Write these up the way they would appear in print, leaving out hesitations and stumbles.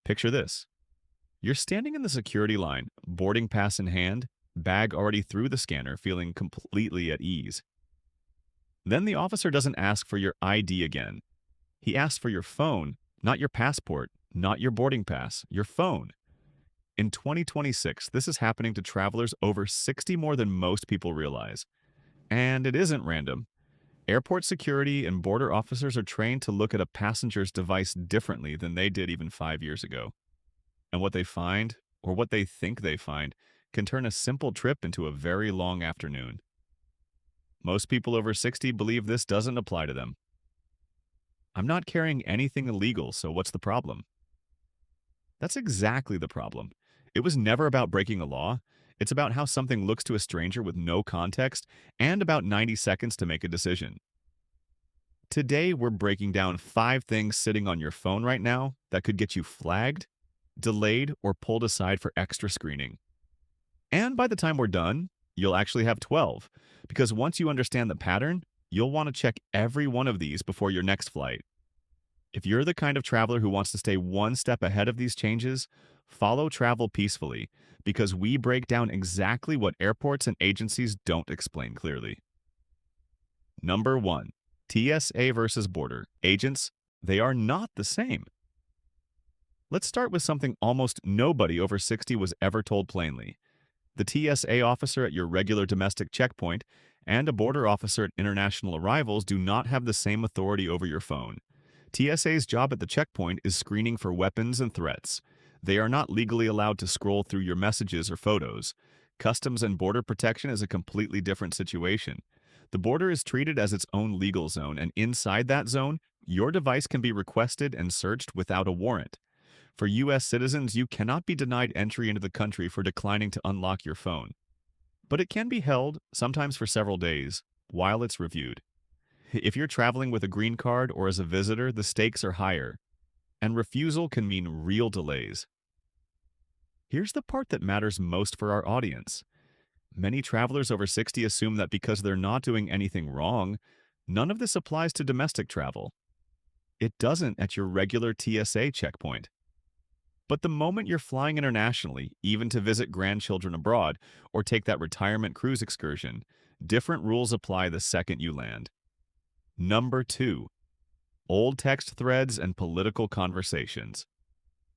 Picture this. You're standing in the security line, boarding pass in hand, bag already through the scanner, feeling completely at ease. Then the officer doesn't ask for your ID again. He asks for your phone, not your passport, not your boarding pass, your phone. In 2026, this is happening to travelers over 60 more than most people realize. And it isn't random. Airport security and border officers are trained to look at a passenger's device differently than they did even 5 years ago. And what they find, or what they think they find, can turn a simple trip into a very long afternoon. Most people over 60 believe this doesn't apply to them. I'm not carrying anything illegal, so what's the problem? That's exactly the problem. It was never about breaking a law. It's about how something looks to a stranger with no context and about 90 seconds to make a decision. Today, we're breaking down 5 things sitting on your phone right now that could get you flagged, delayed, or pulled aside for extra screening. And by the time we're done, you'll actually have 12, because once you understand the pattern, you'll want to check every one of these before your next flight. If you're the kind of traveler who wants to stay one step ahead of these changes, follow Travel Peacefully, because we break down exactly what airports and agencies don't explain clearly. Number 1. TSA versus border. Agents, they are not the same. Let's start with something almost nobody over 60 was ever told plainly. The TSA officer at your regular domestic checkpoint and a border officer at international arrivals do not have the same authority over your phone. TSA's job at the checkpoint is screening for weapons and threats. They are not legally allowed to scroll through your messages or photos. Customs and Border Protection is a completely different situation. The border is treated as its own legal zone, and inside that zone, your device can be requested and searched without a warrant. For U.S. citizens, you cannot be denied entry into the country for declining to unlock your phone. But it can be held, sometimes for several days, while it's reviewed. If you're traveling with a green card or as a visitor, the stakes are higher, and refusal can mean real delays. Here's the part that matters most for our audience. Many travelers over 60 assume that because they're not doing anything wrong, none of this applies to domestic travel. It doesn't at your regular TSA checkpoint. But the moment you're flying internationally, even to visit grandchildren abroad or take that retirement cruise excursion, different rules apply the second you land. Number 2. Old text threads and political conversations.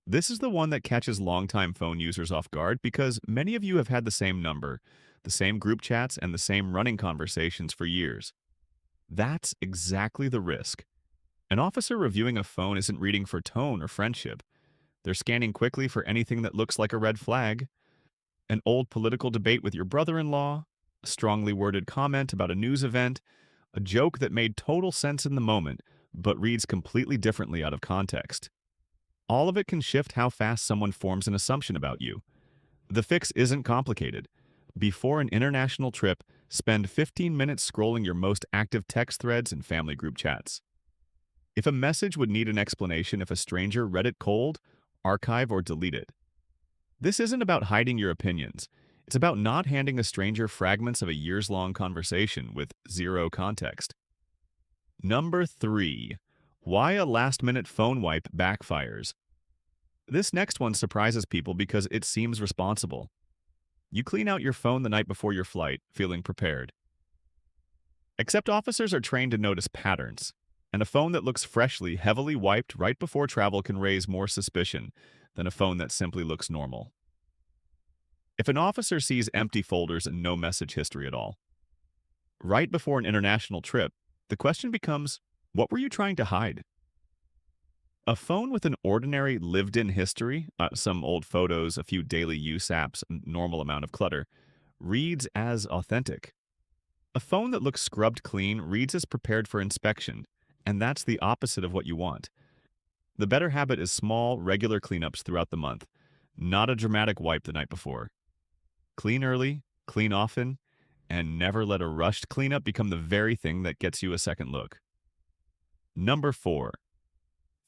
This is the one that catches longtime phone users off guard because many of you have had the same number, the same group chats, and the same running conversations for years. That's exactly the risk. An officer reviewing a phone isn't reading for tone or friendship. They're scanning quickly for anything that looks like a red flag. An old political debate with your brother-in-law, a strongly worded comment about a news event, a joke that made total sense in the moment, but reads completely differently out of context. All of it can shift how fast someone forms an assumption about you. The fix isn't complicated. Before an international trip, spend 15 minutes scrolling your most active text threads and family group chats. If a message would need an explanation if a stranger read it cold, archive or delete it. This isn't about hiding your opinions. It's about not handing a stranger fragments of a years-long conversation with zero context. Number 3. Why a last-minute phone wipe backfires. This next one surprises people because it seems responsible. You clean out your phone the night before your flight, feeling prepared. Except officers are trained to notice patterns, and a phone that looks freshly, heavily wiped right before travel can raise more suspicion than a phone that simply looks normal. If an officer sees empty folders and no message history at all, right before an international trip, the question becomes, what were you trying to hide? A phone with an ordinary lived-in history, some old photos, a few daily use apps, a normal amount of clutter, reads as authentic. A phone that looks scrubbed clean reads as prepared for inspection, and that's the opposite of what you want. The better habit is small, regular cleanups throughout the month, not a dramatic wipe the night before. Clean early, clean often, and never let a rushed cleanup become the very thing that gets you a second look. Number 4.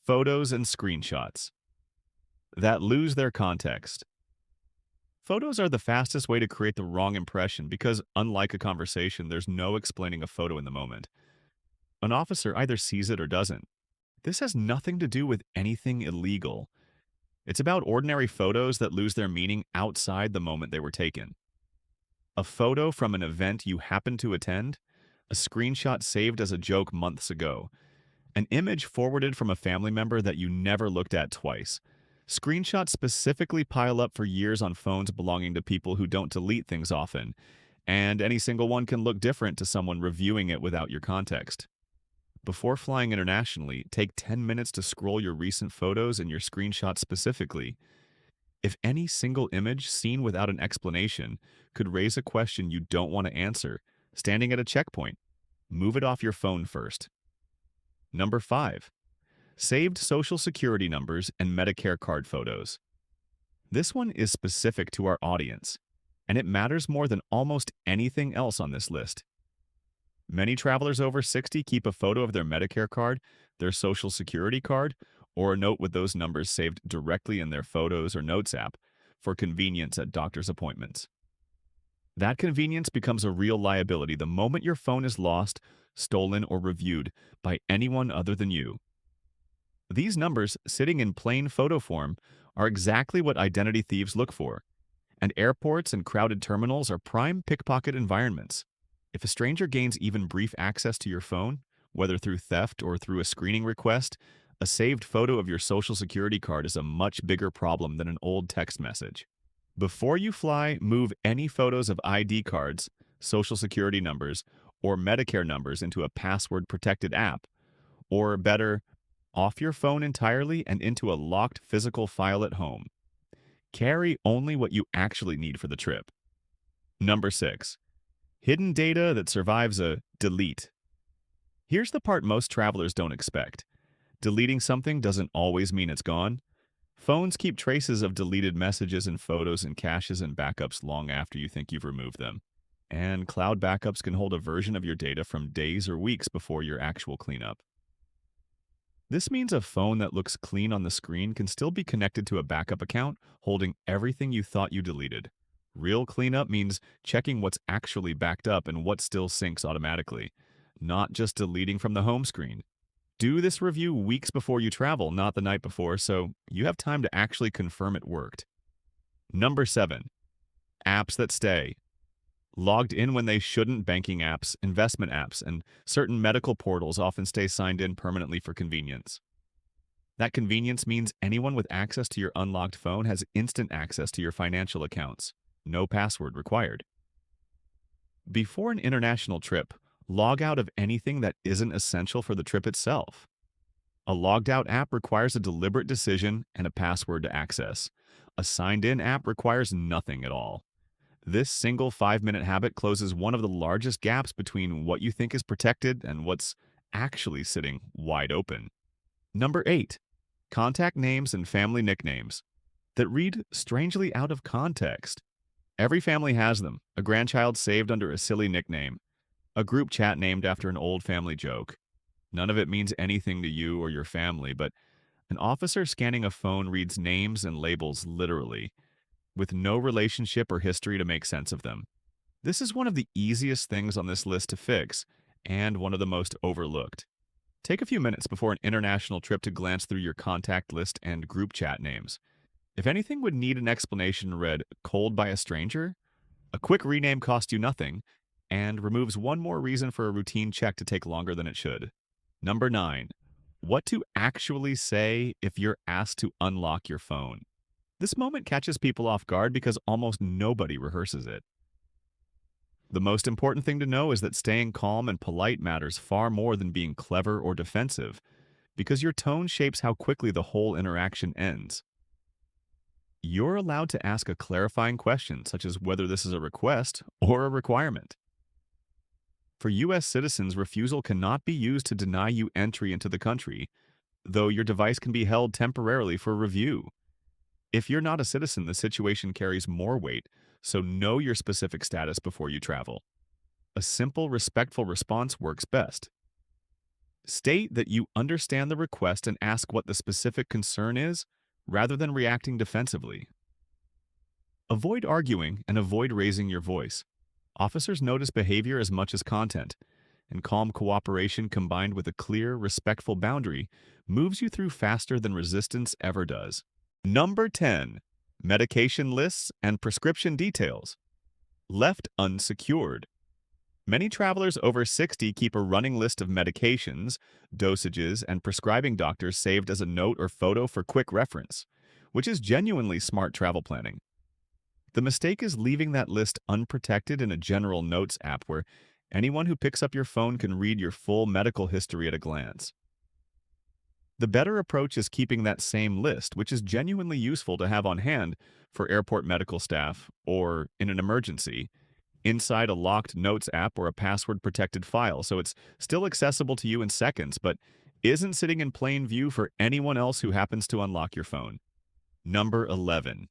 Photos and screenshots that lose their context. Photos are the fastest way to create the wrong impression because, unlike a conversation, there's no explaining a photo in the moment. An officer either sees it or doesn't. This has nothing to do with anything illegal. It's about ordinary photos that lose their meaning outside the moment they were taken. A photo from an event you happened to attend, a screenshot saved as a joke months ago, an image forwarded from a family member that you never looked at twice. Screenshots specifically pile up for years on phones belonging to people who don't delete things often, and any single one can look different to someone reviewing it without your context. Before flying internationally, take 10 minutes to scroll your recent photos and your screenshots specifically. If any single image seen without an explanation could raise a question you don't want to answer, standing at a checkpoint, move it off your phone first. Number 5. Saved Social Security numbers and Medicare card photos. This one is specific to our audience, and it matters more than almost anything else on this list. Many travelers over 60 keep a photo of their Medicare card, their Social Security card, or a note with those numbers saved directly in their Photos or Notes app for convenience at doctor's appointments. That convenience becomes a real liability the moment your phone is lost, stolen, or reviewed by anyone other than you. These numbers, sitting in plain photo form, are exactly what identity thieves look for, and airports and crowded terminals are prime pickpocket environments. If a stranger gains even brief access to your phone, whether through theft or through a screening request, a saved photo of your Social Security card is a much bigger problem than an old text message. Before you fly, move any photos of ID cards, Social Security numbers, or Medicare numbers into a password-protected app, or better, off your phone entirely and into a locked physical file at home. Carry only what you actually need for the trip. Number 6. Hidden data that survives a delete. Here's the part most travelers don't expect. Deleting something doesn't always mean it's gone. Phones keep traces of deleted messages and photos in caches and backups long after you think you've removed them. And cloud backups can hold a version of your data from days or weeks before your actual cleanup. This means a phone that looks clean on the screen can still be connected to a backup account holding everything you thought you deleted. Real cleanup means checking what's actually backed up and what still syncs automatically, not just deleting from the home screen. Do this review weeks before you travel, not the night before, so you have time to actually confirm it worked. Number 7. Apps that stay. Logged in when they shouldn't, banking apps, investment apps, and certain medical portals often stay signed in permanently for convenience. That convenience means anyone with access to your unlocked phone has instant access to your financial accounts. No password required. Before an international trip, log out of anything that isn't essential for the trip itself. A logged out app requires a deliberate decision and a password to access. A signed in app requires nothing at all. This single 5-minute habit closes one of the largest gaps between what you think is protected and what's actually sitting wide open. Number 8. Contact names and family nicknames that read strangely out of context. Every family has them, a grandchild saved under a silly nickname, a group chat named after an old family joke. None of it means anything to you or your family, but an officer scanning a phone reads names and labels literally, with no relationship or history to make sense of them. This is one of the easiest things on this list to fix, and one of the most overlooked. Take a few minutes before an international trip to glance through your contact list and group chat names. If anything would need an explanation read "cold by a stranger," a quick rename costs you nothing, and removes one more reason for a routine check to take longer than it should. Number 9. What to actually say if you're asked to unlock your phone. This moment catches people off guard because almost nobody rehearses it. The most important thing to know is that staying calm and polite matters far more than being clever or defensive, because your tone shapes how quickly the whole interaction ends. You're allowed to ask a clarifying question, such as whether this is a request or a requirement. For U.S. citizens, refusal cannot be used to deny you entry into the country, though your device can be held temporarily for review. If you're not a citizen, the situation carries more weight, so know your specific status before you travel. A simple, respectful response works best. State that you understand the request and ask what the specific concern is, rather than reacting defensively. Avoid arguing and avoid raising your voice. Officers notice behavior as much as content, and calm cooperation combined with a clear, respectful boundary moves you through faster than resistance ever does. Number 10. Medication lists and prescription details. Left unsecured. Many travelers over 60 keep a running list of medications, dosages, and prescribing doctors saved as a note or photo for quick reference, which is genuinely smart travel planning. The mistake is leaving that list unprotected in a general notes app where anyone who picks up your phone can read your full medical history at a glance. The better approach is keeping that same list, which is genuinely useful to have on hand for airport medical staff or, in an emergency, inside a locked notes app or a password-protected file, so it's still accessible to you in seconds, but isn't sitting in plain view for anyone else who happens to unlock your phone. Number 11.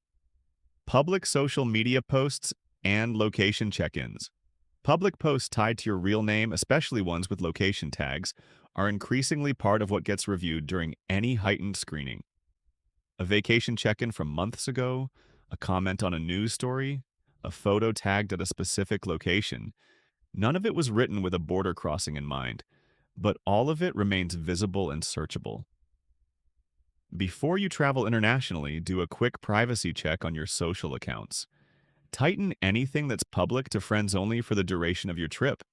Public social media posts and location check-ins. Public posts tied to your real name, especially ones with location tags, are increasingly part of what gets reviewed during any heightened screening. A vacation check-in from months ago, a comment on a news story, a photo tagged at a specific location. None of it was written with a border crossing in mind, but all of it remains visible and searchable. Before you travel internationally, do a quick privacy check on your social accounts. Tighten anything that's public to friends only for the duration of your trip.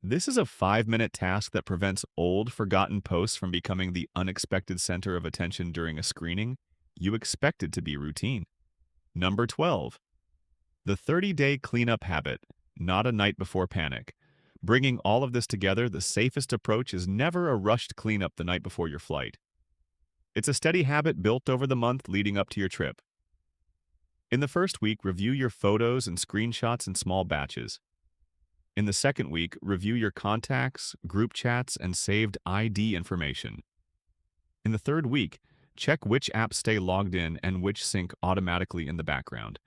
This is a 5-minute task that prevents old, forgotten posts from becoming the unexpected center of attention during a screening you expected to be routine. Number 12. The 30-day cleanup habit, not a night before panic. Bringing all of this together, the safest approach is never a rushed cleanup the night before your flight. It's a steady habit built over the month leading up to your trip. In the first week, review your photos and screenshots in small batches. In the second week, review your contacts, group chats, and saved ID information. In the third week, check which apps stay logged in and which sync automatically in the background.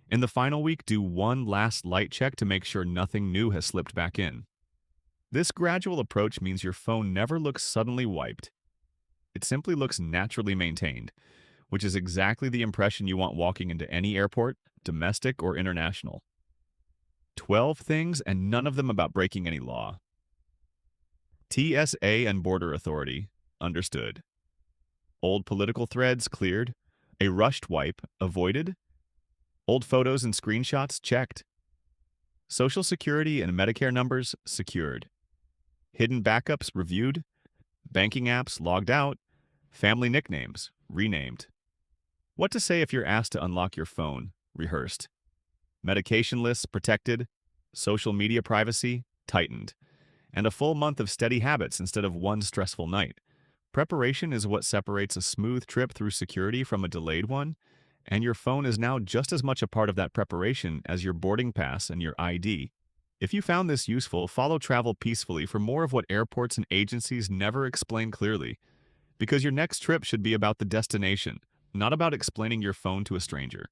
In the final week, do one last light check to make sure nothing new has slipped back in. This gradual approach means your phone never looks suddenly wiped. It simply looks naturally maintained, which is exactly the impression you want walking into any airport, domestic or international. 12 things and none of them about breaking any law. TSA and Border Authority, understood. Old political threads, cleared. A rushed wipe, avoided. Old photos and screenshots, checked. Social Security and Medicare numbers, secured. Hidden backups, reviewed. Banking apps, logged out. Family nicknames, renamed. What to say if you're asked to unlock your phone, rehearsed. Medication lists, protected. Social media privacy, tightened. And a full month of steady habits instead of one stressful night. Preparation is what separates a smooth trip through security from a delayed one, and your phone is now just as much a part of that preparation as your boarding pass and your ID. If you found this useful, follow Travel Peacefully for more of what airports and agencies never explain clearly, because your next trip should be about the destination, not about explaining your phone to a stranger.